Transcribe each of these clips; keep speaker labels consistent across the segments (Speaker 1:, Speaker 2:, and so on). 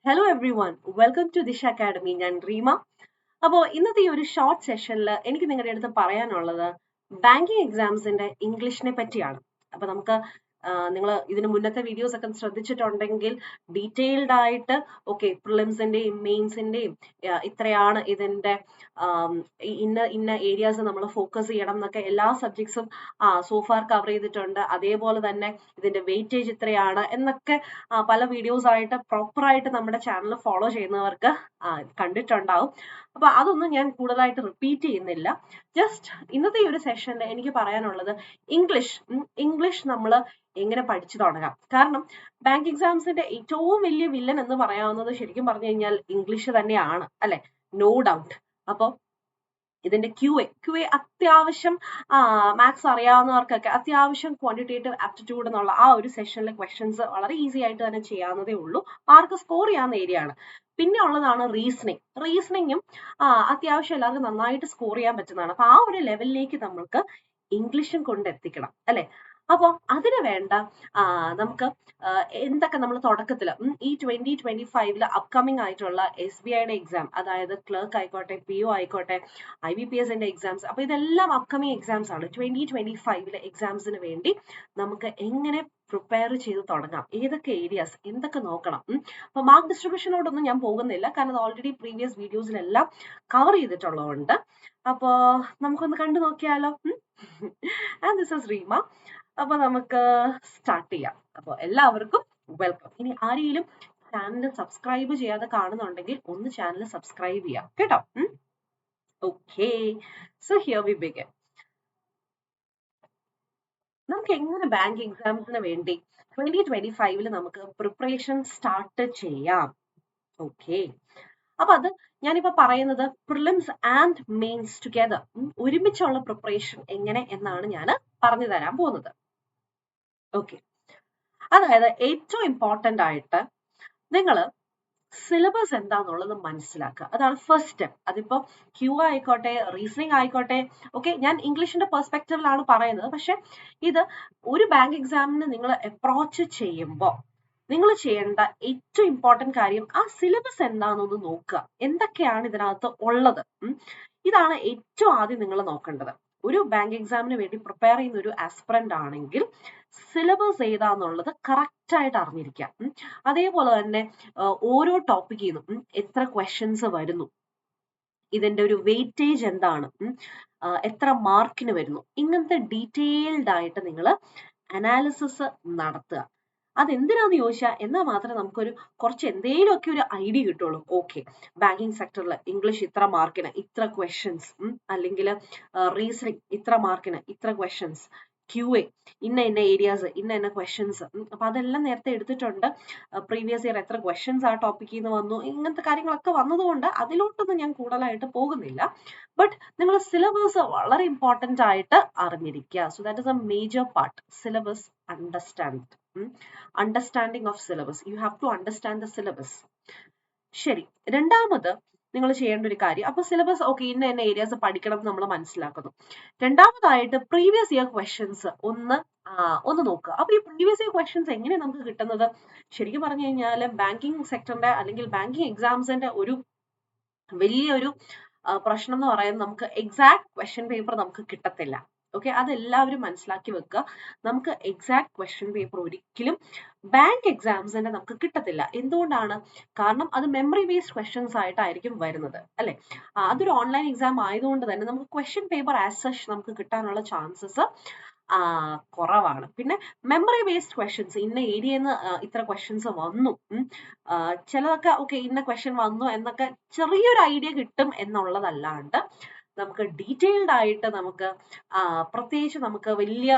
Speaker 1: Hello everyone, welcome to Disha Academy. ഞാൻ റീമ. അപ്പോൾ ഇന്നത്തെ ഈ ഒരു ഷോർട്ട് സെഷനിൽ എനിക്ക് നിങ്ങളുടെ അടുത്ത് പറയാനുള്ളത് ബാങ്കിങ് എക്സാംസിന്റെ ഇംഗ്ലീഷിനെ പറ്റിയാണ്. അപ്പൊ നമുക്ക് നിങ്ങൾ ഇതിന് മുന്നത്തെ വീഡിയോസ് ഒക്കെ ശ്രദ്ധിച്ചിട്ടുണ്ടെങ്കിൽ ഡീറ്റെയിൽഡ് ആയിട്ട് പ്രിലിംസിന്റെയും മെയിൻസിന്റെയും ഇത്രയാണ് ഇതിന്റെ ഇന്ന ഏരിയാസ് നമ്മൾ ഫോക്കസ് ചെയ്യണം എന്നൊക്കെ എല്ലാ സബ്ജക്ട്സും സോഫാർ കവർ ചെയ്തിട്ടുണ്ട്. അതേപോലെ തന്നെ ഇതിന്റെ വെയിറ്റേജ് ഇത്രയാണ് എന്നൊക്കെ പല വീഡിയോസ് ആയിട്ട് പ്രോപ്പർ ആയിട്ട് നമ്മുടെ ചാനൽ ഫോളോ ചെയ്യുന്നവർക്ക് കണ്ടിട്ടുണ്ടാവും. അപ്പൊ അതൊന്നും ഞാൻ കൂടുതലായിട്ട് റിപ്പീറ്റ് ചെയ്യുന്നില്ല. ജസ്റ്റ് ഇന്നത്തെ ഈ ഒരു സെഷനിൽ എനിക്ക് പറയാനുള്ളത് ഇംഗ്ലീഷ് നമ്മൾ എങ്ങനെ പഠിച്ചു തുടങ്ങാം. കാരണം ബാങ്ക് എക്സാംസിന്റെ ഏറ്റവും വലിയ വില്ലൻ എന്ന് പറയാവുന്നത് ശരിക്കും പറഞ്ഞു കഴിഞ്ഞാൽ ഇംഗ്ലീഷ് തന്നെയാണ്, അല്ലെ? No doubt. അപ്പൊ ഇതിന്റെ ക്യു എ അത്യാവശ്യം മാത്സ് അറിയാവുന്നവർക്കൊക്കെ അത്യാവശ്യം ക്വാണ്ടിറ്റേറ്റീവ് ആപ്റ്റിറ്റ്യൂഡ് എന്നുള്ള ആ ഒരു സെഷനിലെ ക്വസ്റ്റ്യൻസ് വളരെ ഈസി ആയിട്ട് തന്നെ ചെയ്യാവുന്നതേ ഉള്ളൂ. മാർക്ക് സ്കോർ ചെയ്യാവുന്ന ഏരിയ ആണ്. പിന്നെ ഉള്ളതാണ് റീസണിങ്ങും അത്യാവശ്യം എല്ലാവർക്കും നന്നായിട്ട് സ്കോർ ചെയ്യാൻ പറ്റുന്നതാണ്. അപ്പൊ ആ ഒരു ലെവലിലേക്ക് നമ്മൾക്ക് ഇംഗ്ലീഷും കൊണ്ടെത്തിക്കണം, അല്ലെ? അപ്പോൾ അതിന് വേണ്ട നമുക്ക് എന്തൊക്കെ നമ്മൾ തുടക്കത്തിൽ ഈ 2025 അപ്കമിങ് ആയിട്ടുള്ള SBIയുടെ എക്സാം, അതായത് ക്ലർക്ക് ആയിക്കോട്ടെ, PO ആയിക്കോട്ടെ, IBPSന്റെ എക്സാംസ്, അപ്പൊ ഇതെല്ലാം അപ്കമിങ് എക്സാംസ് ആണ്. 2025 എക്സാംസിന് വേണ്ടി നമുക്ക് എങ്ങനെ പ്രിപ്പയർ ചെയ്ത് തുടങ്ങാം, ഏതൊക്കെ ഏരിയാസ്, എന്തൊക്കെ നോക്കണം. അപ്പൊ മാർക്ക് ഡിസ്ട്രിബ്യൂഷനോടൊന്നും ഞാൻ പോകുന്നില്ല, കാരണം അത് ഓൾറെഡി പ്രീവിയസ് വീഡിയോസിലെല്ലാം കവർ ചെയ്തിട്ടുള്ളതുകൊണ്ട്. അപ്പോ നമുക്കൊന്ന് കണ്ടു നോക്കിയാലോ. And this is Reema. അപ്പൊ നമുക്ക് സ്റ്റാർട്ട് ചെയ്യാം. അപ്പൊ എല്ലാവർക്കും വെൽക്കം. ഇനി ആരെങ്കിലും ചാനൽ സബ്സ്ക്രൈബ് ചെയ്യാതെ കാണുന്നുണ്ടെങ്കിൽ ഒന്ന് ചാനൽ സബ്സ്ക്രൈബ് ചെയ്യാം കേട്ടോ. Okay, so here we begin. നമുക്ക് എങ്ങനെ ബാങ്ക് എക്സാംസിന് വേണ്ടി 2025 നമുക്ക് പ്രിപ്പറേഷൻ സ്റ്റാർട്ട് ചെയ്യാം? ഓക്കെ, അപ്പൊ അത് ഞാനിപ്പോ പറയുന്നത് പ്രിലിംസ് ആൻഡ് മെയിൻസ് ടുഗെദർ ഒരുമിച്ചുള്ള പ്രിപ്പറേഷൻ എങ്ങനെ എന്നാണ് ഞാൻ പറഞ്ഞു തരാൻ പോകുന്നത്. ഓക്കെ, അതായത് ഏറ്റവും ഇമ്പോർട്ടന്റ് ആയിട്ട് നിങ്ങൾ സിലബസ് എന്താന്നുള്ളത് മനസ്സിലാക്കുക. അതാണ് ഫസ്റ്റ് സ്റ്റെപ്പ്. അതിപ്പോ ക്യൂ ആയിക്കോട്ടെ, റീസണിങ് ആയിക്കോട്ടെ, ഞാൻ ഇംഗ്ലീഷിന്റെ പെർസ്പെക്റ്റീവിലാണ് പറയുന്നത്. പക്ഷെ ഇത് ഒരു ബാങ്ക് എക്സാമിന് നിങ്ങൾ അപ്രോച്ച് ചെയ്യുമ്പോൾ നിങ്ങൾ ചെയ്യേണ്ട ഏറ്റവും ഇമ്പോർട്ടന്റ് കാര്യം ആ സിലബസ് എന്താണെന്നൊന്ന് നോക്കുക. എന്തൊക്കെയാണ് ഇതിനകത്ത് ഉള്ളത്, ഇതാണ് ഏറ്റവും ആദ്യം നിങ്ങൾ നോക്കേണ്ടത്. ഒരു ബാങ്ക് എക്സാമിന് വേണ്ടി പ്രിപ്പയർ ചെയ്യുന്ന ഒരു ആസ്പിറന്റ് ആണെങ്കിൽ സിലബസ് ഏതാന്നുള്ളത് കറക്റ്റ് ആയിട്ട് അറിഞ്ഞിരിക്കാം. അതേപോലെ തന്നെ ഓരോ ടോപ്പിക്കിൽ നിന്നും എത്ര ക്വസ്റ്റ്യൻസ് വരുന്നു, ഇതിന്റെ ഒരു വെയിറ്റേജ് എന്താണ്, എത്ര മാർക്കിന് വരുന്നു, ഇങ്ങനത്തെ ഡീറ്റെയിൽഡ് ആയിട്ട് നിങ്ങൾ അനാലിസിസ് നടത്തുക. അതെന്തിനാന്ന് ചോദിച്ചാൽ എന്നാൽ മാത്രമേ നമുക്കൊരു കുറച്ച് എന്തെങ്കിലുമൊക്കെ ഒരു ഐഡിയ കിട്ടുള്ളൂ. ഓക്കെ, ബാങ്കിങ് സെക്ടറിൽ ഇംഗ്ലീഷ് ഇത്ര മാർക്കിന് ഇത്ര ക്വസ്റ്റ്യൻസ്, അല്ലെങ്കിൽ റീസണിങ് ഇത്ര മാർക്കിന് ഇത്ര ക്വസ്റ്റ്യൻസ്, QA ഇന്ന ഏരിയാസ് ഇന്ന ക്വസ്റ്റ്യൻസ്. അപ്പൊ അതെല്ലാം നേരത്തെ എടുത്തിട്ടുണ്ട്. പ്രീവിയസ് ഇയർ എത്ര ക്വസ്റ്റ്യൻസ് ആ ടോപ്പിക്കിൽ നിന്ന് വന്നു, ഇങ്ങനത്തെ കാര്യങ്ങളൊക്കെ വന്നതുകൊണ്ട് അതിലോട്ടൊന്നും ഞാൻ കൂടുതലായിട്ട് പോകുന്നില്ല. ബട്ട് നിങ്ങൾ സിലബസ് വളരെ ഇമ്പോർട്ടന്റ് ആയിട്ട് അറിഞ്ഞിരിക്കുക. So that is a major part. Syllabus understanding of syllabus. You have to understand the syllabus. ശരി, രണ്ടാമത് നിങ്ങൾ ചെയ്യേണ്ട ഒരു കാര്യം, അപ്പൊ സിലബസ് ഇന്ന ഏരിയാസ് പഠിക്കണം എന്ന് നമ്മൾ മനസ്സിലാക്കുന്നു. രണ്ടാമതായിട്ട് പ്രീവിയസ് ഇയർ ക്വസ്റ്റ്യൻസ് ഒന്ന് നോക്കുക. അപ്പൊ ഈ പ്രീവിയസ് ഇയർ ക്വസ്റ്റ്യൻസ് എങ്ങനെയാണ് നമുക്ക് കിട്ടുന്നത്? ശരിക്കും പറഞ്ഞു കഴിഞ്ഞാൽ ബാങ്കിങ് സെക്ടറിന്റെ അല്ലെങ്കിൽ ബാങ്കിങ് എക്സാംസിന്റെ ഒരു വലിയൊരു പ്രശ്നം എന്ന് പറയുന്നത് നമുക്ക് എക്സാക്ട് ക്വസ്റ്റ്യൻ പേപ്പർ നമുക്ക് കിട്ടത്തില്ല. അതെല്ലാവരും മനസ്സിലാക്കി വെക്കുക. നമുക്ക് എക്സാക്ട് ക്വസ്റ്റ്യൻ പേപ്പർ ഒരിക്കലും ബാങ്ക് എക്സാംസിന്റെ നമുക്ക് കിട്ടത്തില്ല. എന്തുകൊണ്ടാണ്? കാരണം അത് മെമ്മറി ബേസ്ഡ് ക്വസ്റ്റ്യൻസ് ആയിട്ടായിരിക്കും വരുന്നത്, അല്ലെ? അതൊരു ഓൺലൈൻ എക്സാം ആയതുകൊണ്ട് തന്നെ നമുക്ക് ക്വസ്റ്റ്യൻ പേപ്പർ ആസ് സച്ച് നമുക്ക് കിട്ടാനുള്ള ചാൻസസ് കുറവാണ്. പിന്നെ മെമ്മറി ബേസ്ഡ് ക്വസ്റ്റ്യൻസ്, ഇന്ന ഏരിയയിൽ നിന്ന് ഇത്ര ക്വസ്റ്റ്യൻസ് വന്നു, ചിലതൊക്കെ ഇന്ന ക്വസ്റ്റ്യൻ വന്നു എന്നൊക്കെ ചെറിയൊരു ഐഡിയ കിട്ടും എന്നുള്ളതല്ലാണ്ട് നമുക്ക് ഡീറ്റെയിൽഡ് ആയിട്ട് നമുക്ക് പ്രത്യേകിച്ച് നമുക്ക് വലിയ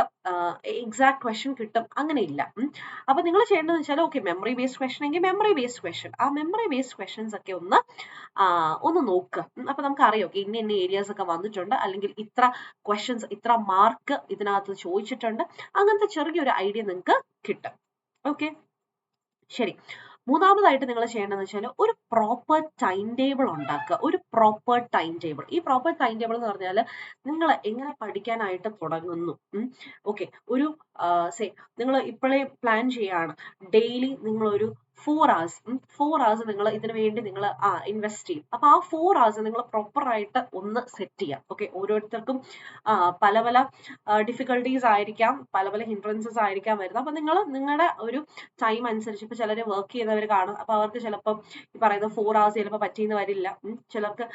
Speaker 1: എക്സാക്ട് ക്വസ്റ്റ്യൻ കിട്ടും അങ്ങനെയില്ല. അപ്പൊ നിങ്ങൾ ചെയ്യേണ്ടതെന്ന് വെച്ചാൽ മെമ്മറി ബേസ്ഡ് ക്വസ്റ്റ്യൻ എങ്കിൽ മെമ്മറി ബേസ്ഡ് ക്വസ്റ്റ്യൻ, ആ മെമ്മറി ബേസ്ഡ് ക്വസ്റ്റ്യൻസ് ഒക്കെ ഒന്ന് നോക്കുക. അപ്പൊ നമുക്ക് അറിയാം ഇന്ന ഏരിയാസ് ഒക്കെ വന്നിട്ടുണ്ട്, അല്ലെങ്കിൽ ഇത്ര ക്വസ്റ്റ്യൻസ് ഇത്ര മാർക്ക് ഇതിനകത്ത് ചോദിച്ചിട്ടുണ്ട്, അങ്ങനത്തെ ചെറിയൊരു ഐഡിയ നിങ്ങൾക്ക് കിട്ടും. ശരി, മൂന്നാമതായിട്ട് നിങ്ങൾ ചെയ്യേണ്ടതെന്ന് വെച്ചാൽ ഒരു പ്രോപ്പർ ടൈം ടേബിൾ ഉണ്ടാക്കുക. ഒരു പ്രോപ്പർ ടൈം ടേബിൾ. ഈ പ്രോപ്പർ ടൈം ടേബിൾ എന്ന് പറഞ്ഞാൽ നിങ്ങൾ എങ്ങനെ പഠിക്കാനായിട്ട് തുടങ്ങുന്നു. ഒരു നിങ്ങൾ ഇപ്പോഴേ പ്ലാൻ ചെയ്യാണ്, ഡെയിലി നിങ്ങൾ ഒരു 4 hours 4 hours നിങ്ങൾ ഇതിനു വേണ്ടി നിങ്ങൾ ഇൻവെസ്റ്റ് ചെയ്യും. അപ്പൊ ആ 4 hours നിങ്ങൾ പ്രോപ്പർ ആയിട്ട് ഒന്ന് സെറ്റ് ചെയ്യാം. ഓക്കെ, ഓരോരുത്തർക്കും പല പല ഡിഫിക്കൽട്ടീസ് ആയിരിക്കാം, പല പല ഹിൻഡ്രൻസസ് ആയിരിക്കാം വരുന്നത്. അപ്പൊ നിങ്ങൾ നിങ്ങളുടെ ഒരു ടൈം അനുസരിച്ച്, ഇപ്പൊ ചിലർ വർക്ക് ചെയ്യുന്നവർ കാണും, അപ്പൊ അവർക്ക് ചിലപ്പം ഈ പറയുന്ന 4 hours ചിലപ്പോൾ പറ്റിയെന്ന് വരില്ല. ചിലർക്ക്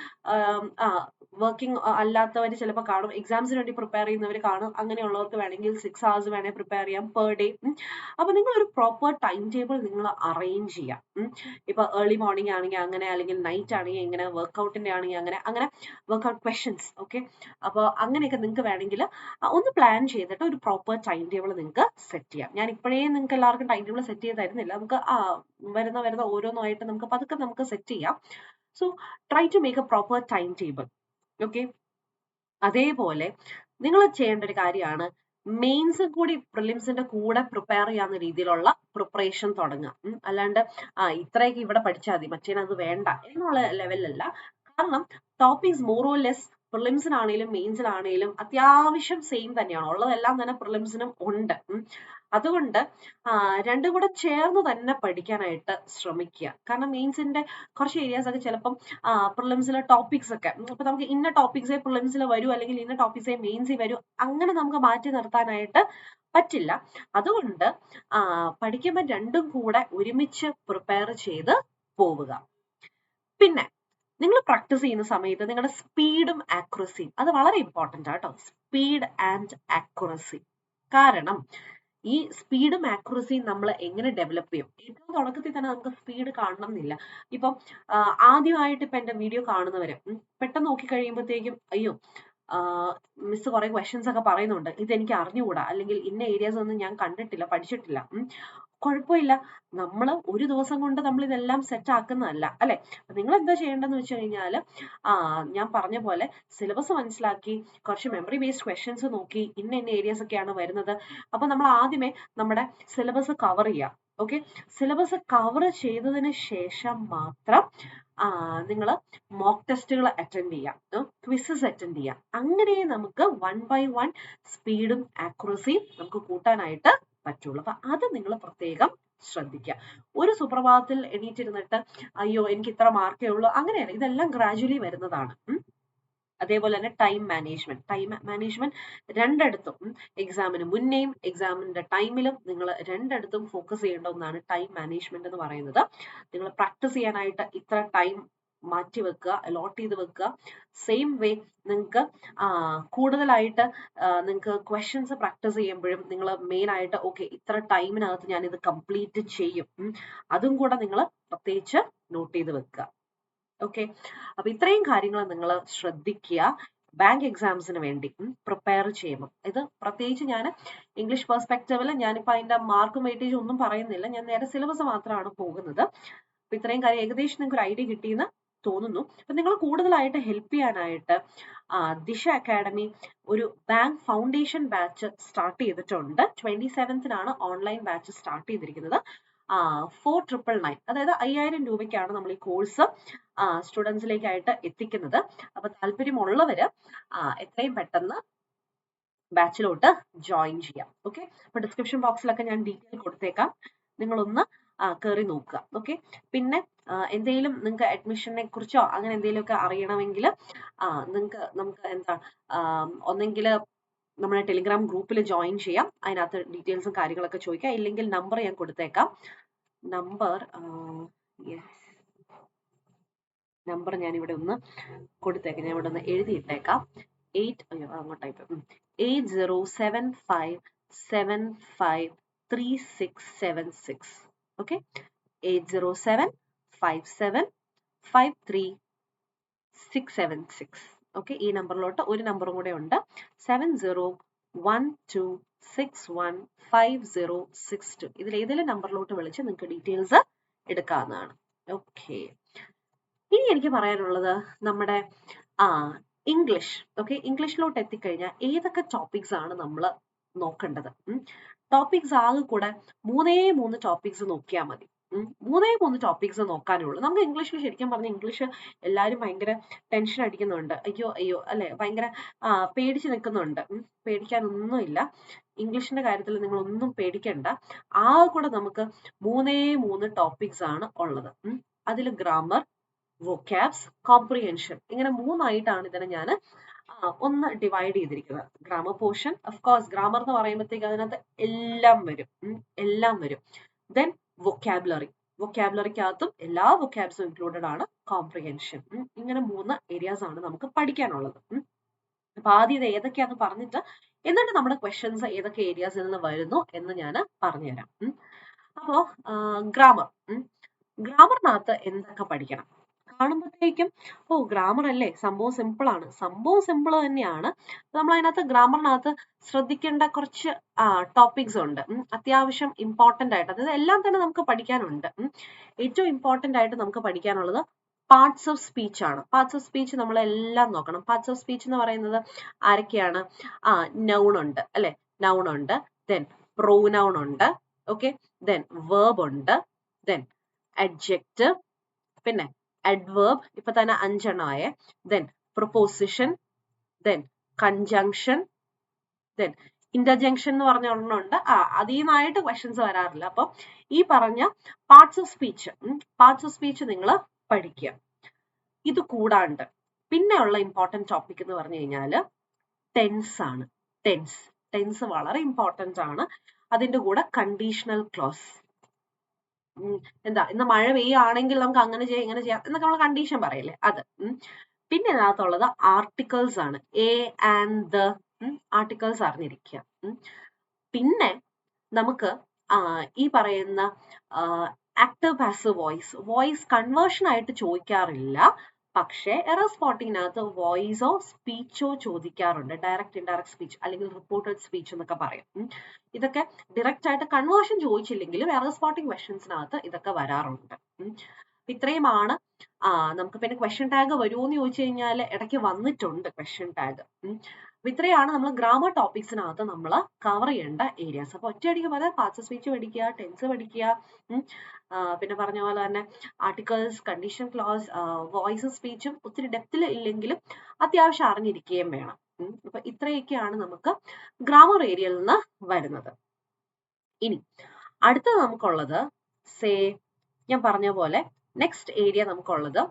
Speaker 1: വർക്കിംഗ് അല്ലാത്തവർ ചിലപ്പോൾ കാണും, എക്സാംസിന് വേണ്ടി പ്രിപ്പയർ ചെയ്യുന്നവർ കാണും. അങ്ങനെയുള്ളവർക്ക് വേണമെങ്കിൽ 6 hours വേണമെങ്കിൽ പ്രിപ്പയർ ചെയ്യാം പെർ ഡേ. അപ്പൊ നിങ്ങൾ ഒരു പ്രോപ്പർ ടൈം ടേബിൾ നിങ്ങൾ അറേഞ്ച് ചെയ്യാം. ഇപ്പൊ ഏർലി മോർണിംഗ് ആണെങ്കിൽ അങ്ങനെ, അല്ലെങ്കിൽ നൈറ്റ് ആണെങ്കിൽ ഇങ്ങനെ, വർക്ക്ഔട്ടിന്റെ ആണെങ്കിൽ അങ്ങനെ, അങ്ങനെ വർക്ക്ഔട്ട് ക്വസ്റ്റ്യൻസ്. ഓക്കെ, അപ്പോൾ അങ്ങനെയൊക്കെ നിങ്ങൾക്ക് വേണമെങ്കിൽ ഒന്ന് പ്ലാൻ ചെയ്തിട്ട് ഒരു പ്രോപ്പർ ടൈം ടേബിൾ നിങ്ങൾക്ക് സെറ്റ് ചെയ്യാം. ഞാൻ ഇപ്പോഴേ നിങ്ങൾക്ക് എല്ലാവർക്കും ടൈം ടേബിൾ സെറ്റ് ചെയ്ത് തരുന്നില്ല. നമുക്ക് വരുന്ന ഓരോന്നായിട്ട് നമുക്ക് പതുക്കെ നമുക്ക് സെറ്റ് ചെയ്യാം. So try to make a proper time table. Okay, അതേപോലെ നിങ്ങൾ ചെയ്യേണ്ട ഒരു കാര്യമാണ് മെയിൻസും കൂടി പ്രിലിംസിന്റെ കൂടെ പ്രിപ്പയർ ചെയ്യാവുന്ന രീതിയിലുള്ള പ്രിപ്പറേഷൻ തുടങ്ങുക. അല്ലാണ്ട് ഇത്രയൊക്കെ ഇവിടെ പഠിച്ചാൽ മതി, മറ്റേനത് വേണ്ട എന്നുള്ള ലെവലല്ല. കാരണം ടോപ്പിക്സ് മോർ ഓർ ലെസ് പ്രിലിംസിനാണെങ്കിലും മെയിൻസിനാണെങ്കിലും അത്യാവശ്യം സെയിം തന്നെയാണ്, ഉള്ളതെല്ലാം തന്നെ പ്രിലിംസിനും ഉണ്ട്. അതുകൊണ്ട് രണ്ടും കൂടെ ചേർന്ന് തന്നെ പഠിക്കാനായിട്ട് ശ്രമിക്കുക. കാരണം മെയിൻസിന്റെ കുറച്ച് ഏരിയാസ് ഒക്കെ ചിലപ്പം പ്രിലിംസിലെ ടോപ്പിക്സ് ഒക്കെ, അപ്പൊ നമുക്ക് ഇന്ന ടോപ്പിക്സേ പ്രിലിംസിൽ വരൂ, അല്ലെങ്കിൽ ഇന്ന ടോപ്പിക്സേ മെയിൻസിൽ വരൂ, അങ്ങനെ നമുക്ക് മാറ്റി നിർത്താനായിട്ട് പറ്റില്ല. അതുകൊണ്ട് പഠിക്കുമ്പോൾ രണ്ടും കൂടെ ഒരുമിച്ച് പ്രിപ്പയർ ചെയ്ത് പോവുക. പിന്നെ നിങ്ങൾ പ്രാക്ടീസ് ചെയ്യുന്ന സമയത്ത് നിങ്ങളുടെ സ്പീഡും ആക്യുറസിയും അത് വളരെ ഇമ്പോർട്ടന്റ് ആട്ടോ. Speed and accuracy. കാരണം ഈ സ്പീഡും ആക്യുറസിയും നമ്മൾ എങ്ങനെ ഡെവലപ്പ് ചെയ്യും? ഏറ്റവും തുടക്കത്തിൽ തന്നെ നമുക്ക് സ്പീഡ് കാണണം എന്നില്ല. ഇപ്പം ആദ്യമായിട്ട് ഇപ്പൊ എന്റെ വീഡിയോ കാണുന്നവര് പെട്ടെന്ന് നോക്കി കഴിയുമ്പോഴത്തേക്കും അയ്യോ മിസ് കുറെ ക്വസ്റ്റ്യൻസ് ഒക്കെ പറയുന്നുണ്ട്, ഇതെനിക്ക് അറിഞ്ഞുകൂടാ, അല്ലെങ്കിൽ ഇന്ന ഏരിയാസ് ഒന്നും ഞാൻ കണ്ടിട്ടില്ല, പഠിച്ചിട്ടില്ല. കുഴപ്പമില്ല, നമ്മൾ ഒരു ദിവസം കൊണ്ട് നമ്മൾ ഇതെല്ലാം സെറ്റ് ആക്കുന്നതല്ല അല്ലെ. നിങ്ങൾ എന്താ ചെയ്യേണ്ടതെന്ന് വെച്ച് കഴിഞ്ഞാൽ ഞാൻ പറഞ്ഞ പോലെ സിലബസ് മനസ്സിലാക്കി, കുറച്ച് മെമ്മറി ബേസ്ഡ് ക്വസ്റ്റ്യൻസ് നോക്കി, ഇന്ന ഏരിയാസ് ഒക്കെയാണ് വരുന്നത്. അപ്പൊ നമ്മൾ ആദ്യമേ നമ്മുടെ സിലബസ് കവർ ചെയ്യാം. ഓക്കെ, സിലബസ് കവർ ചെയ്തതിന് ശേഷം മാത്രം നിങ്ങൾ മോക്ക് ടെസ്റ്റുകൾ അറ്റൻഡ് ചെയ്യാം, ക്വിസസ് അറ്റൻഡ് ചെയ്യാം. അങ്ങനെ നമുക്ക് 1 by 1 സ്പീഡും ആക്യുറസിയും നമുക്ക് കൂട്ടാനായിട്ട് പറ്റുള്ളൂ. അപ്പൊ അത് നിങ്ങൾ പ്രത്യേകം ശ്രദ്ധിക്കുക. ഒരു സുപ്രഭാതത്തിൽ എണീറ്റിരുന്നിട്ട് അയ്യോ എനിക്ക് ഇത്ര മാർക്കേ ഉള്ളൂ അങ്ങനെയല്ല, ഇതെല്ലാം ഗ്രാജുവലി വരുന്നതാണ്. അതേപോലെ തന്നെ ടൈം മാനേജ്മെന്റ് രണ്ടിടത്തും, എക്സാമിന് മുന്നേയും എക്സാമിന്റെ ടൈമിലും നിങ്ങൾ രണ്ടിടത്തും ഫോക്കസ് ചെയ്യേണ്ട ഒന്നാണ് ടൈം മാനേജ്മെന്റ് എന്ന് പറയുന്നത്. നിങ്ങൾ പ്രാക്ടീസ് ചെയ്യാനായിട്ട് ഇത്ര ടൈം മാറ്റി വെക്കുക, അലോട്ട് ചെയ്ത് വെക്കുക. സെയിം വേ നിങ്ങൾക്ക് കൂടുതലായിട്ട് നിങ്ങൾക്ക് ക്വസ്റ്റ്യൻസ് പ്രാക്ടീസ് ചെയ്യുമ്പോഴും നിങ്ങൾ മെയിൻ ആയിട്ട് ഓക്കെ ഇത്ര ടൈമിനകത്ത് ഞാൻ ഇത് കംപ്ലീറ്റ് ചെയ്യും, അതും കൂടെ നിങ്ങൾ പ്രത്യേകിച്ച് നോട്ട് ചെയ്ത് വെക്കുക. ഓക്കെ, അപ്പൊ ഇത്രയും കാര്യങ്ങൾ നിങ്ങൾ ശ്രദ്ധിക്കുക ബാങ്ക് എക്സാംസിന് വേണ്ടി പ്രിപ്പയർ ചെയ്യുമ്പോൾ. ഇത് പ്രത്യേകിച്ച് ഞാൻ ഇംഗ്ലീഷ് പെർസ്പെക്റ്റീവിൽ ഞാനിപ്പോ അതിന്റെ മാർക്കും വെയിറ്റേജ് ഒന്നും പറയുന്നില്ല, ഞാൻ നേരെ സിലബസ് മാത്രമാണ് പോകുന്നത്. അപ്പൊ ഇത്രയും കാര്യം ഏകദേശം നിങ്ങൾക്ക് ഒരു ഐഡിയ കിട്ടിയെന്ന് തോന്നുന്നു. അപ്പൊ നിങ്ങൾ കൂടുതലായിട്ട് ഹെൽപ്പ് ചെയ്യാനായിട്ട് ദിശ അക്കാഡമി ഒരു ബാങ്ക് ഫൗണ്ടേഷൻ ബാച്ച് സ്റ്റാർട്ട് ചെയ്തിട്ടുണ്ട്. 27th ഓൺലൈൻ ബാച്ച് സ്റ്റാർട്ട് ചെയ്തിരിക്കുന്നത്. 4999, അതായത് 5000 രൂപയ്ക്കാണ് നമ്മൾ ഈ കോഴ്സ് സ്റ്റുഡൻസിലേക്കായിട്ട് എത്തിക്കുന്നത്. അപ്പൊ താല്പര്യമുള്ളവര് എത്രയും പെട്ടെന്ന് ബാച്ചിലോട്ട് ജോയിൻ ചെയ്യാം. ഓക്കെ, അപ്പൊ ഡിസ്ക്രിപ്ഷൻ ബോക്സിലൊക്കെ ഞാൻ ഡീറ്റെയിൽ കൊടുത്തേക്കാം, നിങ്ങളൊന്ന് കയറി നോക്കുക. ഓക്കെ, പിന്നെ എന്തെങ്കിലും നിങ്ങൾക്ക് അഡ്മിഷനെ കുറിച്ചോ അങ്ങനെ എന്തെങ്കിലുമൊക്കെ അറിയണമെങ്കിൽ നമുക്ക് എന്താ ഒന്നെങ്കിൽ നമ്മുടെ ടെലിഗ്രാം ഗ്രൂപ്പിൽ ജോയിൻ ചെയ്യാം, അതിനകത്ത് ഡീറ്റെയിൽസും കാര്യങ്ങളൊക്കെ ചോദിക്കാം. ഇല്ലെങ്കിൽ നമ്പർ ഞാൻ കൊടുത്തേക്കാം. നമ്പർ ഞാൻ ഇവിടെ ഒന്ന് കൊടുത്തേക്കാം, ഞാൻ ഇവിടെ ഒന്ന് എഴുതിയിട്ടേക്കാം. 8075753676. ഓക്കെ, 8075753676. ഓക്കെ, ഈ നമ്പറിലോട്ട് ഒരു നമ്പറും കൂടെ ഉണ്ട്, 7012615062. ഇതിൽ ഏതെങ്കിലും നമ്പറിലോട്ട് വിളിച്ച് നിങ്ങൾക്ക് ഡീറ്റെയിൽസ് എടുക്കാവുന്നതാണ്. ഓക്കെ, ഇനി എനിക്ക് പറയാനുള്ളത് നമ്മുടെ ഇംഗ്ലീഷ്. ഓക്കെ, ഇംഗ്ലീഷിലോട്ട് എത്തിക്കഴിഞ്ഞാൽ ഏതൊക്കെ ടോപ്പിക്സ് ആണ് നമ്മൾ നോക്കേണ്ടത്? ടോപ്പിക്സ് ആകെ കൂടെ 3 ടോപ്പിക്സ് നോക്കിയാൽ മതി. 3 ടോപ്പിക്സ് നോക്കാനേ ഉള്ളൂ. നമുക്ക് ഇംഗ്ലീഷിൽ ശരിക്കും പറഞ്ഞ ഇംഗ്ലീഷ് എല്ലാവരും ഭയങ്കര ടെൻഷൻ അടിക്കുന്നുണ്ട്, അയ്യോ അല്ലെ, ഭയങ്കര പേടിച്ച് നിൽക്കുന്നുണ്ട്. പേടിക്കാനൊന്നുമില്ല. ഇംഗ്ലീഷിന്റെ കാര്യത്തിൽ നിങ്ങൾ ഒന്നും പേടിക്കണ്ട. ആ കൂടെ നമുക്ക് 3 ടോപ്പിക്സ് ആണ് ഉള്ളത്. അതിൽ ഗ്രാമർ, വൊക്കാബ്സ്, കോംപ്രിഹെൻഷൻ, ഇങ്ങനെ 3ആയിട്ടാണ് ഇതിനെ ഞാൻ ഒന്ന് ഡിവൈഡ് ചെയ്തിരിക്കുന്നത്. Grammar portion, of course grammar എന്ന് പറയുമ്പോഴത്തേക്ക് അതിനകത്ത് എല്ലാം വരും. ദെൻ വൊക്കാബുലറി, വൊക്കാബുലറിക്കകത്തും എല്ലാ വൊക്കാബ്സും ഇൻക്ലൂഡഡ് ആണ്. കോംപ്രിഹെൻഷൻ, ഇങ്ങനെ 3 ഏരിയാസ് ആണ് നമുക്ക് പഠിക്കാനുള്ളത്. അപ്പൊ ആദ്യം ഇത് ഏതൊക്കെയാന്ന് പറഞ്ഞിട്ട് എന്നിട്ട് നമ്മുടെ ക്വസ്റ്റ്യൻസ് ഏതൊക്കെ ഏരിയാസിൽ നിന്ന് വരുന്നു എന്ന് ഞാൻ പറഞ്ഞുതരാം. അപ്പോ ഗ്രാമറിനകത്ത് എന്തൊക്കെ പഠിക്കണം? കാണുമ്പോഴത്തേക്കും ഗ്രാമർ അല്ലേ, സംഭവം സിമ്പിൾ ആണ്. സംഭവം സിമ്പിൾ തന്നെയാണ്. നമ്മൾ അതിനകത്ത് ഗ്രാമറിനകത്ത് ശ്രദ്ധിക്കേണ്ട കുറച്ച് ടോപ്പിക്സ് ഉണ്ട്. അത്യാവശ്യം ഇമ്പോർട്ടന്റ് ആയിട്ട്, അതായത് എല്ലാം തന്നെ നമുക്ക് പഠിക്കാനുണ്ട്. ഏറ്റവും ഇമ്പോർട്ടന്റ് ആയിട്ട് നമുക്ക് പഠിക്കാനുള്ളത് പാർട്സ് ഓഫ് സ്പീച്ച് ആണ്. പാർട്സ് ഓഫ് സ്പീച്ച് നമ്മൾ എല്ലാം നോക്കണം. പാർട്സ് ഓഫ് സ്പീച്ച് എന്ന് പറയുന്നത് ആരൊക്കെയാണ്? നൗൺ ഉണ്ട് അല്ലെ, നൗൺ ഉണ്ട്, ദെൻ പ്രൊനൗൺ ഉണ്ട്, ഓക്കെ, ദെൻ വേർബ് ഉണ്ട്, ദെൻ അഡ്ജക്റ്റീവ്, പിന്നെ adverb, ഇപ്പൊ തന്നെ 5 then preposition, then conjunction, then interjunction എന്ന് പറഞ്ഞ ഒരെണ്ണമുണ്ട്. അതീമായിട്ട് ക്വസ്റ്റ്യൻസ് വരാറില്ല. അപ്പൊ ഈ പറഞ്ഞ പാർട്സ് ഓഫ് സ്പീച്ച് നിങ്ങൾ പഠിക്കുക. ഇത് കൂടാണ്ട് പിന്നെ ഉള്ള ഇമ്പോർട്ടന്റ് ടോപ്പിക് എന്ന് പറഞ്ഞു കഴിഞ്ഞാല് ടെൻസ് ആണ്. ടെൻസ് വളരെ ഇമ്പോർട്ടന്റ് ആണ്. അതിന്റെ കൂടെ കണ്ടീഷണൽ ക്ലോസ്, എന്താ ഇന്ന് മഴ പെയ്യാണെങ്കിൽ നമുക്ക് അങ്ങനെ ചെയ്യാം ഇങ്ങനെ ചെയ്യാം എന്നൊക്കെ നമ്മൾ കണ്ടീഷൻ പറയില്ലേ, അത്. പിന്നെ ഇതിനകത്തുള്ളത് ആർട്ടിക്കിൾസ് ആണ്. എ ആൻഡ് ദ ആർട്ടിക്കിൾസ് അറിഞ്ഞിരിക്കുക. പിന്നെ നമുക്ക് ഈ പറയുന്ന ആക്റ്റീവ് പാസീവ് വോയിസ് കൺവേർഷൻ ആയിട്ട് ചോദിക്കാറില്ല. പക്ഷേ എറർ സ്പോട്ടിങ്ങിനകത്ത് വോയിസോ സ്പീച്ചോ ചോദിക്കാറുണ്ട്. ഡയറക്റ്റ് ഇൻഡയറക്റ്റ് സ്പീച്ച് അല്ലെങ്കിൽ റിപ്പോർട്ടഡ് സ്പീച്ച് എന്നൊക്കെ പറയും. ഇതൊക്കെ ഡയറക്റ്റ് ആയിട്ട് കൺവേർഷൻ ചോദിച്ചില്ലെങ്കിലും എറർ സ്പോട്ടിംഗ് ക്വസ്റ്റ്യൻസിനകത്ത് ഇതൊക്കെ വരാറുണ്ട്. ഇത്രയുമാണ്. നമുക്ക് പിന്നെ ക്വസ്റ്റ്യൻ ടാഗ് വരുമോന്ന് ചോദിച്ചു കഴിഞ്ഞാൽ ഇടയ്ക്ക് വന്നിട്ടുണ്ട് ക്വസ്റ്റ്യൻ ടാഗ്. അപ്പൊ ഇത്രയാണ് നമ്മൾ ഗ്രാമർ ടോപ്പിക്സിനകത്ത് നമ്മൾ കവർ ചെയ്യേണ്ട ഏരിയാസ്. അപ്പൊ ഒറ്റയടിക്ക് പറയാം, പാർട്സ് ഓഫ് സ്പീച്ച് പഠിക്കുക, ടെൻസ് പഠിക്കുക, പിന്നെ പറഞ്ഞ പോലെ തന്നെ ആർട്ടിക്കിൾസ്, കണ്ടീഷൻ ക്ലോസ്, വോയിസും സ്പീച്ചും ഒത്തിരി ഡെപ്തിൽ ഇല്ലെങ്കിലും അത്യാവശ്യം അറിഞ്ഞിരിക്കുകയും വേണം. അപ്പൊ ഇത്രയൊക്കെയാണ് നമുക്ക് ഗ്രാമർ ഏരിയയിൽ നിന്ന് വരുന്നത്. ഇനി അടുത്തത് നമുക്കുള്ളത് ഞാൻ പറഞ്ഞ പോലെ നെക്സ്റ്റ് ഏരിയ നമുക്കുള്ളത്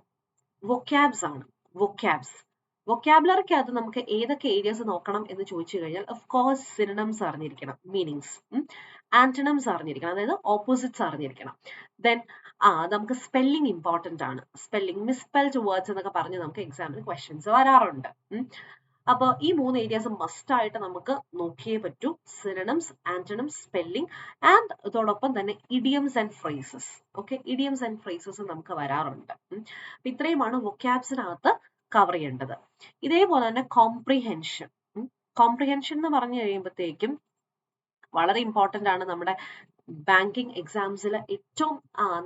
Speaker 1: വൊക്കാബ്സ് ആണ്. വൊക്കാബുലറിക്കകത്ത് നമുക്ക് ഏതൊക്കെ ഏരിയാസ് നോക്കണം എന്ന് ചോദിച്ചു കഴിഞ്ഞാൽ ഓഫ് കോഴ്സ് സിനോണിംസ് അറിഞ്ഞിരിക്കണം, മീനിങ്സ്, ആന്റണിംസ് അറിഞ്ഞിരിക്കണം, അതായത് ഓപ്പോസിറ്റ്സ് അറിഞ്ഞിരിക്കണം. ദെൻ നമുക്ക് സ്പെല്ലിംഗ് ഇമ്പോർട്ടന്റ് ആണ്. സ്പെല്ലിംഗ്, മിസ്പെൽഡ് വേർഡ്സ് എന്നൊക്കെ പറഞ്ഞ് നമുക്ക് എക്സാമിന് ക്വസ്റ്റ്യൻസ് വരാറുണ്ട്. അപ്പോൾ ഈ 3 ഏരിയാസ് മസ്റ്റ് ആയിട്ട് നമുക്ക് നോക്കിയേ പറ്റൂ. സിനോണിംസ്, ആന്റണിംസ്, സ്പെല്ലിംഗ് ആൻഡ് അതോടൊപ്പം തന്നെ idioms and phrases. Okay, idioms and phrases നമുക്ക് വരാറുണ്ട്. ഇത്രയുമാണ് വൊക്കാബ്സിനകത്ത് കവർ ചെയ്യേണ്ടത്. ഇതേപോലെ തന്നെ കോംപ്രിഹെൻഷൻ എന്ന് പറഞ്ഞു കഴിയുമ്പോഴത്തേക്കും വളരെ ഇമ്പോർട്ടന്റ് ആണ്. നമ്മുടെ ബാങ്കിങ് എക്സാംസിൽ ഏറ്റവും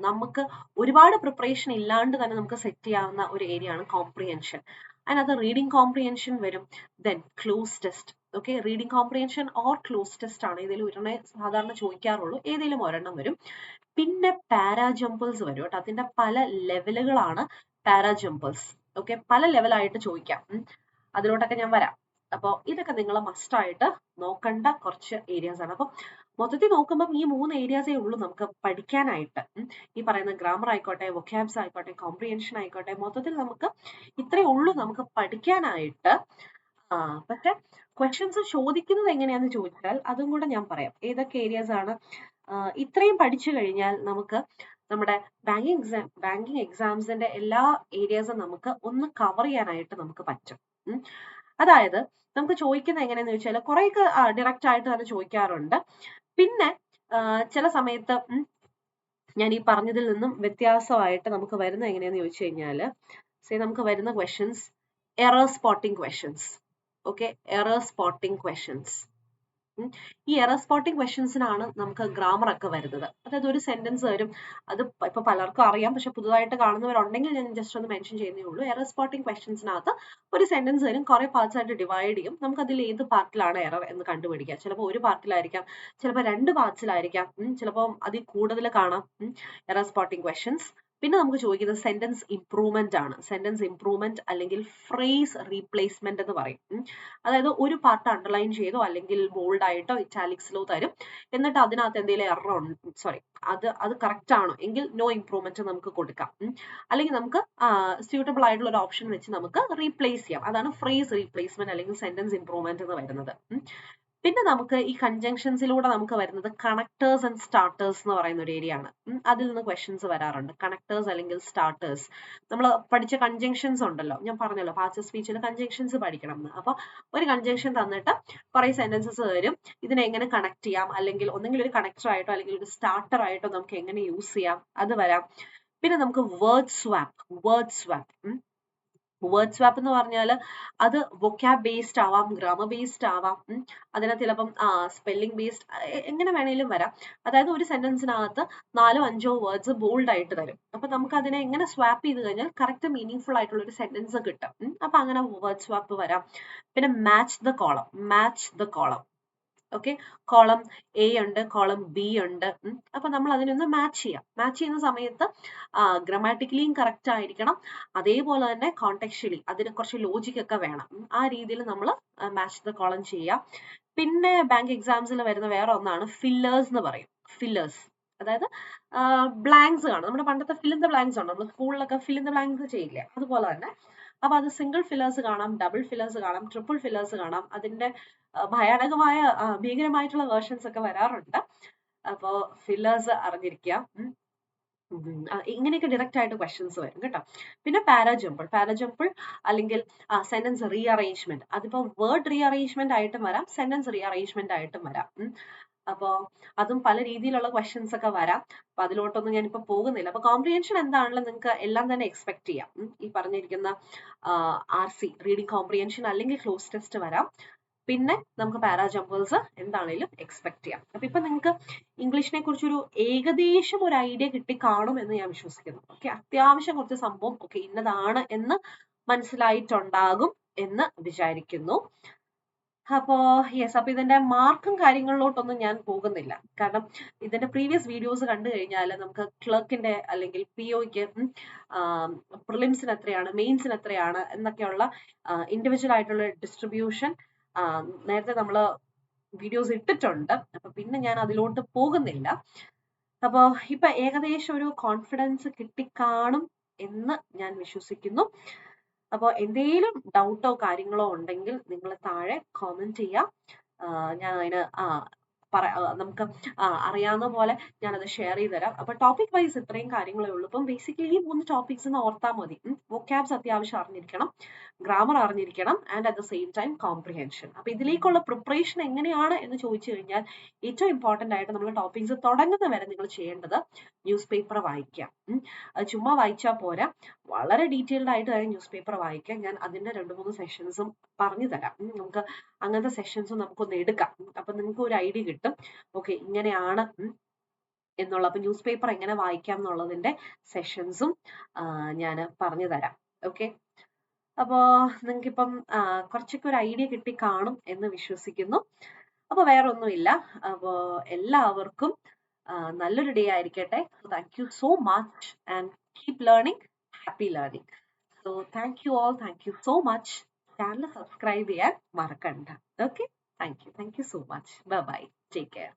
Speaker 1: നമുക്ക് ഒരുപാട് പ്രിപ്പറേഷൻ ഇല്ലാണ്ട് തന്നെ നമുക്ക് സെറ്റ് ചെയ്യാവുന്ന ഒരു ഏരിയ ആണ് കോംപ്രിഹെൻഷൻ. അതിനകത്ത് റീഡിംഗ് കോംപ്രിഹെൻഷൻ വരും, then close test. Okay, reading comprehension or close test ആണ് ഏതെങ്കിലും ഒരെണ്ണേ സാധാരണ ചോദിക്കാറുള്ളൂ, ഏതെങ്കിലും ഒരെണ്ണം വരും. പിന്നെ പാരാജംപിൾസ് വരും കേട്ടോ. അതിന്റെ പല ലെവലുകളാണ് പാരാജംപിൾസ്. ഓക്കെ, പല ലെവലായിട്ട് ചോദിക്കാം. അതിലോട്ടൊക്കെ ഞാൻ വരാം. അപ്പോൾ ഇതൊക്കെ നിങ്ങൾ മസ്റ്റ് ആയിട്ട് നോക്കേണ്ട കുറച്ച് ഏരിയാസ് ആണ്. അപ്പം മൊത്തത്തിൽ നോക്കുമ്പോൾ ഈ 3 ഏരിയാസേ ഉള്ളൂ നമുക്ക് പഠിക്കാനായിട്ട്. ഈ പറയുന്ന ഗ്രാമർ ആയിക്കോട്ടെ, വൊക്കാബ്സ് ആയിക്കോട്ടെ, കോംപ്രിഹെൻഷൻ ആയിക്കോട്ടെ, മൊത്തത്തിൽ നമുക്ക് ഇത്രേ ഉള്ളൂ നമുക്ക് പഠിക്കാനായിട്ട്. പക്ഷെ ക്വസ്റ്റ്യൻസ് ചോദിക്കുന്നത് എങ്ങനെയാന്ന് ചോദിച്ചാൽ അതും കൂടെ ഞാൻ പറയാം. ഏതൊക്കെ ഏരിയാസ് ആണ് ഇത്രയും പഠിച്ചു കഴിഞ്ഞാൽ നമുക്ക് നമ്മുടെ ബാങ്കിങ് എക്സാംസിന്റെ എല്ലാ ഏരിയാസും നമുക്ക് ഒന്ന് കവർ ചെയ്യാനായിട്ട് നമുക്ക് പറ്റും. അതായത് നമുക്ക് ചോദിക്കുന്നത് എങ്ങനെയാന്ന് ചോദിച്ചാൽ കുറെയൊക്കെ ഡയറക്റ്റ് ആയിട്ട് തന്നെ ചോദിക്കാറുണ്ട്. പിന്നെ ചില സമയത്ത് ഞാൻ ഈ പറഞ്ഞതിൽ നിന്നും വ്യത്യാസമായിട്ട് നമുക്ക് വരുന്ന എങ്ങനെയാന്ന് ചോദിച്ചു കഴിഞ്ഞാൽ നമുക്ക് വരുന്ന questions error spotting questions. Okay, error spotting questions. ഈ എറർ സ്പോട്ടിംഗ് ക്വസ്റ്റ്യൻസിനാണ് നമുക്ക് ഗ്രാമർ ഒക്കെ വരുന്നത്. അതായത് ഒരു സെന്റൻസ് വരും, അത് ഇപ്പൊ പലർക്കും അറിയാം, പക്ഷെ പുതുതായിട്ട് കാണുന്നവരുണ്ടെങ്കിൽ ഞാൻ ജസ്റ്റ് ഒന്ന് മെൻഷൻ ചെയ്യുന്നേ ഉള്ളൂ. എറർ സ്പോട്ടിംഗ് ക്വസ്റ്റ്യൻസിനകത്ത് ഒരു സെന്റൻസ് വരും, കുറെ പാർട്സ് ആയിട്ട് ഡിവൈഡ് ചെയ്യും. നമുക്ക് അതിൽ ഏത് പാർട്ടിലാണ് എറർ എന്ന് കണ്ടുപിടിക്കാം. ചിലപ്പോൾ ഒരു പാർട്ടിലായിരിക്കാം, ചിലപ്പോൾ 2 പാർട്സിലായിരിക്കാം, ചിലപ്പോൾ അതിൽ കൂടുതൽ കാണാം എറർ സ്പോട്ടിംഗ് ക്വസ്റ്റ്യൻസ്. പിന്നെ നമുക്ക് ചോദിക്കുന്നത് സെന്റൻസ് ഇംപ്രൂവ്മെന്റ് ആണ്. സെന്റൻസ് ഇംപ്രൂവ്മെന്റ് അല്ലെങ്കിൽ ഫ്രേസ് റീപ്ലേസ്മെന്റ് എന്ന് പറയും. അതായത് ഒരു പാർട്ട് അണ്ടർലൈൻ ചെയ്തോ അല്ലെങ്കിൽ ബോൾഡ് ആയിട്ടോ ഇറ്റാലിക്സിലോ തരും. എന്നിട്ട് അതിനകത്ത് എന്തെങ്കിലും എറർ സോറി അത് കറക്റ്റ് ആണോ എങ്കിൽ നോ ഇംപ്രൂവ്മെന്റ് നമുക്ക് കൊടുക്കാം. അല്ലെങ്കിൽ നമുക്ക് സ്യൂട്ടബിൾ ആയിട്ടുള്ള ഒരു ഓപ്ഷൻ വെച്ച് നമുക്ക് റീപ്ലേസ് ചെയ്യാം. അതാണ് ഫ്രേസ് റീപ്ലേസ്മെന്റ് അല്ലെങ്കിൽ സെന്റൻസ് ഇംപ്രൂവ്മെന്റ് എന്ന് വരുന്നത്. പിന്നെ നമുക്ക് ഈ കൺജങ്ഷൻസിലൂടെ നമുക്ക് വരുന്നത് കണക്ടേഴ്സ് ആൻഡ് സ്റ്റാർട്ടേഴ്സ് എന്ന് പറയുന്ന ഒരു ഏരിയ ആണ്. അതിൽ നിന്ന് ക്വസ്റ്റ്യൻസ് വരാറുണ്ട്. കണക്ടേഴ്സ് അല്ലെങ്കിൽ സ്റ്റാർട്ടേഴ്സ്. നമ്മൾ പഠിച്ച കൺജങ്ഷൻസ് ഉണ്ടല്ലോ, ഞാൻ പറഞ്ഞല്ലോ പാസീവ് സ്പീച്ചിൽ കൺജങ്ഷൻസ് പഠിക്കണം എന്ന്. അപ്പൊ ഒരു കൺജങ്ഷൻ തന്നിട്ട് കുറെ സെന്റൻസസ് തരും. ഇതിനെ എങ്ങനെ കണക്ട് ചെയ്യാം, അല്ലെങ്കിൽ ഒന്നെങ്കിൽ ഒരു കണക്ടർ ആയിട്ടോ അല്ലെങ്കിൽ ഒരു സ്റ്റാർട്ടർ ആയിട്ടോ നമുക്ക് എങ്ങനെ യൂസ് ചെയ്യാം, അത് വരാം. പിന്നെ നമുക്ക് വേർഡ് സ്വാപ്പ് എന്ന് പറഞ്ഞാൽ അത് വൊക്കാബ് ബേസ്ഡ് ആവാം, ഗ്രാമർ ബേസ്ഡ് ആവാം, അതിനകത്ത് ചിലപ്പം സ്പെല്ലിംഗ് ബേസ്ഡ്, എങ്ങനെ വേണേലും വരാം. അതായത് ഒരു സെന്റൻസിനകത്ത് 4-5 വേർഡ്സ് ബോൾഡ് ആയിട്ട് തരും. അപ്പൊ നമുക്ക് അതിനെ എങ്ങനെ സ്വാപ്പ് ചെയ്ത് കഴിഞ്ഞാൽ കറക്റ്റ് മീനിങ് ആയിട്ടുള്ള ഒരു സെന്റൻസ് കിട്ടും. അപ്പൊ അങ്ങനെ വേർഡ് സ്വാപ്പ് വരാം. പിന്നെ match the column. Okay, column A ഉണ്ട്, കോളം ബി ഉണ്ട്. അപ്പൊ നമ്മൾ അതിനൊന്ന് മാച്ച് ചെയ്യുന്ന സമയത്ത് ഗ്രാമാറ്റിക്കലിയും കറക്റ്റ് ആയിരിക്കണം, അതേപോലെ തന്നെ കോണ്ടെക്ച്വലി അതിന് കുറച്ച് ലോജിക് ഒക്കെ വേണം. ആ രീതിയിൽ നമ്മൾ മാച്ച് ദ കോളം ചെയ്യാം. പിന്നെ ബാങ്ക് എക്സാംസിൽ വരുന്ന വേറെ ഒന്നാണ് ഫില്ലേഴ്സ് എന്ന് പറയും. ഫില്ലേഴ്സ് അതായത് ബ്ലാങ്ക്സ് കാണും. നമ്മുടെ പണ്ടത്തെ ഫിൽ ഇൻ ദ ബ്ലാങ്ക്സ് ഉണ്ട്, നമ്മൾ സ്കൂളിലൊക്കെ ഫിൽ ഇൻ ദ ബ്ലാങ്ക്സ് ചെയ്യില്ലേ, അതുപോലെ തന്നെ. അപ്പൊ അത് സിംഗിൾ ഫില്ലേഴ്സ് കാണാം, ഡബിൾ ഫില്ലേഴ്സ് കാണാം, ട്രിപ്പിൾ ഫില്ലേഴ്സ് കാണാം. അതിന്റെ ഭയാനകമായ ഭീകരമായിട്ടുള്ള വേർഷൻസ് ഒക്കെ വരാറുണ്ട്. അപ്പോ ഫില്ലേഴ്സ് അറിഞ്ഞിരിക്കുക. ഇങ്ങനെയൊക്കെ ഡയറക്റ്റ് ആയിട്ട് ക്വസ്റ്റ്യൻസ് വരും കേട്ടോ. പിന്നെ പാരാജമ്പിൾ അല്ലെങ്കിൽ സെന്റൻസ് റീഅറേഞ്ച്മെന്റ്. അതിപ്പോ വേർഡ് റീഅറേഞ്ച്മെന്റ് ആയിട്ടും വരാം, സെന്റൻസ് റീഅറേഞ്ച്മെന്റ് ആയിട്ടും വരാം. അപ്പോ അതും പല രീതിയിലുള്ള ക്വസ്റ്റ്യൻസ് ഒക്കെ വരാം. അപ്പൊ അതിലോട്ടൊന്നും ഞാനിപ്പോ പോകുന്നില്ല. അപ്പൊ കോംപ്രിഹെൻഷൻ എന്താണെങ്കിലും നിങ്ങൾക്ക് എല്ലാം തന്നെ എക്സ്പെക്ട് ചെയ്യാം. ഈ പറഞ്ഞിരിക്കുന്ന RC റീഡിംഗ് കോംപ്രിഹെൻഷൻ അല്ലെങ്കിൽ ക്ലോസ് ടെസ്റ്റ് വരാം. പിന്നെ നമുക്ക് പാരാജമ്പേഴ്സ് എന്താണേലും എക്സ്പെക്ട് ചെയ്യാം. അപ്പൊ ഇപ്പൊ നിങ്ങൾക്ക് ഇംഗ്ലീഷിനെ കുറിച്ചൊരു ഏകദേശം ഒരു ഐഡിയ കിട്ടി കാണും എന്ന് ഞാൻ വിശ്വസിക്കുന്നു. ഓക്കെ, അത്യാവശ്യം കുറച്ച് സംഭവം ഓക്കെ ഇന്നതാണ് എന്ന് മനസ്സിലായിട്ടുണ്ടാകും എന്ന് വിചാരിക്കുന്നു. അപ്പോ യെസ്, അപ്പൊ ഇതിന്റെ മാർക്കും കാര്യങ്ങളിലോട്ടൊന്നും ഞാൻ പോകുന്നില്ല. കാരണം ഇതിന്റെ പ്രീവിയസ് വീഡിയോസ് കണ്ടു കഴിഞ്ഞാൽ നമുക്ക് ക്ലർക്കിന്റെ അല്ലെങ്കിൽ POയ്ക്ക് പ്രിലിംസിന് എത്രയാണ്, മെയിൻസിന് എത്രയാണ് എന്നൊക്കെയുള്ള ഇൻഡിവിജ്വൽ ആയിട്ടുള്ള ഡിസ്ട്രിബ്യൂഷൻ നേരത്തെ നമ്മൾ വീഡിയോസ് ഇട്ടിട്ടുണ്ട്. അപ്പൊ പിന്നെ ഞാൻ അതിലോട്ട് പോകുന്നില്ല. അപ്പോ ഇപ്പൊ ഏകദേശം ഒരു കോൺഫിഡൻസ് കിട്ടിക്കാണും എന്ന് ഞാൻ വിശ്വസിക്കുന്നു. അപ്പോൾ എന്തെങ്കിലും ഡൗട്ടോ കാര്യങ്ങളോ ഉണ്ടെങ്കിൽ നിങ്ങൾ താഴെ കോമെന്റ് ചെയ്യാം. ഞാൻ അതിന് നമുക്ക് അറിയാവുന്ന പോലെ ഞാനത് ഷെയർ ചെയ്ത് തരാം. അപ്പൊ ടോപ്പിക് വൈസ് ഇത്രയും കാര്യങ്ങളേ ഉള്ളൂ. ഇപ്പം ബേസിക്കലി ഈ 3 ടോപ്പിക്സ് ഓർത്താൽ മതി. വൊക്കാബ്സ് അത്യാവശ്യം അറിഞ്ഞിരിക്കണം, ഗ്രാമർ അറിഞ്ഞിരിക്കണം, and at the same time comprehension. അപ്പൊ ഇതിലേക്കുള്ള പ്രിപ്പറേഷൻ എങ്ങനെയാണ് എന്ന് ചോദിച്ചു കഴിഞ്ഞാൽ ഏറ്റവും ഇമ്പോർട്ടന്റ് ആയിട്ട് നമ്മൾ ടോപ്പിക്സ് തുടങ്ങുന്ന വരെ നിങ്ങൾ ചെയ്യേണ്ടത് ന്യൂസ് പേപ്പർ വായിക്കാം. അത് ചുമ്മാ വായിച്ചാൽ പോരാ, വളരെ ഡീറ്റെയിൽഡ് ആയിട്ട് തന്നെ ന്യൂസ് പേപ്പർ വായിക്കാം. ഞാൻ അതിന്റെ 2-3 സെഷൻസും പറഞ്ഞു തരാം. നമുക്ക് അങ്ങനത്തെ സെഷൻസും നമുക്കൊന്ന് എടുക്കാം. അപ്പൊ നിങ്ങൾക്ക് ഒരു ഐഡിയ കിട്ടും, ഓക്കെ ഇങ്ങനെയാണ് എന്നുള്ള. അപ്പൊ ന്യൂസ് പേപ്പർ എങ്ങനെ വായിക്കാം എന്നുള്ളതിന്റെ സെഷൻസും ഞാൻ പറഞ്ഞു തരാം. ഓക്കെ, അപ്പോ നിങ്ങൾക്കിപ്പം കുറച്ചൊക്കെ ഒരു ഐഡിയ കിട്ടി കാണും എന്ന് വിശ്വസിക്കുന്നു. അപ്പൊ വേറെ ഒന്നുമില്ല. അപ്പോ എല്ലാവർക്കും നല്ലൊരു ഡേ ആയിരിക്കട്ടെ. Thank you so much and keep learning, happy learning. So thank you all, thank you so much. Channel subscribe ചെയ്യാൻ മറക്കണ്ട. Okay, thank you so much. Bye bye, take care.